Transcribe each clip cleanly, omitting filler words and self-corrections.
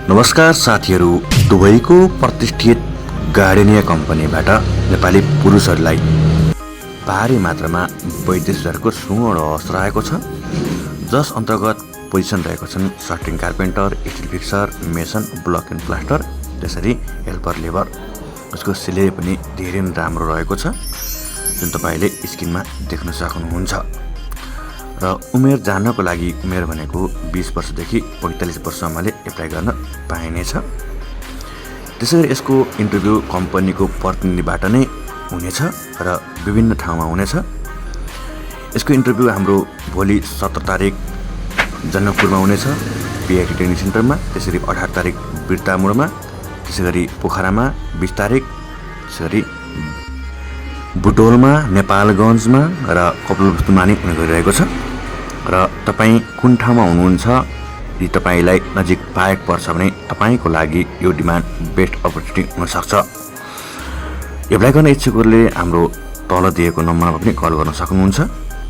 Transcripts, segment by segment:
नमस्कार साथीहरू, दुबईको प्रतिष्ठित गार्डेनिया कम्पनीबाट नेपाली पुरुषहरूलाई भारी मात्रामा वैदेशिकहरूको सुवर्ण अवसर रहेको छ, जस अन्तर्गत पोजिसन रहेको छन् shirting carpenter, still fixer, mason, block and plaster, त्यसरी हेल्पर लेबर। उसको सेलेरी पनि धेरै राम्रो रहेको छ, जुन तपाईँले स्क्रिनमा देख्न सक्नुहुन्छ। र उमेर जान्नको लागि उमेर भनेको 20 वर्षदेखि 45 वर्षसम्मले एप्लाई गर्न पाइनेछ। त्यसैगरी यसको इन्टरभ्यू कम्पनीको प्रतिनिधिबाट नै हुनेछ र विभिन्न ठाउँमा हुनेछ। यसको इन्टरभ्यू हाम्रो भोलि 17 तारिक जनकपुरमा हुनेछ, पिआइटी ट्रेनिङ सेन्टरमा। त्यसरी 18 तारिक बिर्तामोडमा, त्यसैगरी पोखरामा 20 तारिक, त्यसरी बुटोलमा, नेपालगञ्जमा र कपिलवस्तुमा नै हुने गरिरहेको छ। र तपाईँ कुन ठाउँमा हुनुहुन्छ, यदि तपाईँलाई नजिक पाएक पर्छ भने तपाईँको लागि यो डिमान्ड बेस्ट अपर्च्युनिटी हुनसक्छ। एप्लाई गर्न इच्छुकहरूले हाम्रो तल दिएको नम्बरमा पनि कल गर्न सक्नुहुन्छ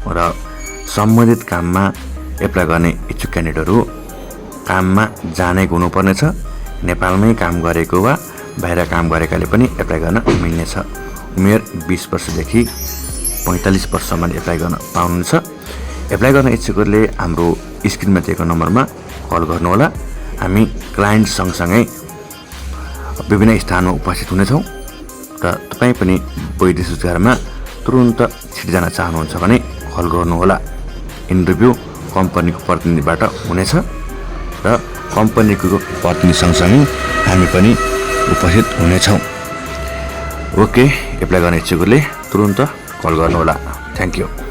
र सम्बन्धित काममा एप्लाई गर्ने इच्छुक क्यान्डिडेटहरू काममा जानेको हुनुपर्नेछ। नेपालमै काम गरेको वा बाहिर काम गरेकाले पनि एप्लाई गर्न मिल्नेछ। उमेर 20 वर्षदेखि 45 वर्षसम्म एप्लाई गर्न पाउनुहुन्छ। एप्लाई गर्न इच्छुकहरूले हाम्रो स्क्रिनमा दिएको नम्बरमा कल गर्नुहोला। हामी क्लाइन्ट सँगसँगै विभिन्न स्थानमा उपस्थित हुनेछौँ र तपाईँ पनि वैदेशिक रोजगारमा तुरुन्त छिट जान चाहनुहुन्छ भने कल गर्नुहोला। इन्टरभ्यू कम्पनीको प्रतिनिधिबाट हुनेछ र कम्पनीको प्रतिनिधि सँगसँगै हामी पनि उपस्थित हुनेछौँ। ओके, एप्लाई गर्ने इच्छुकहरूले तुरुन्त कल गर्नुहोला। Thank you.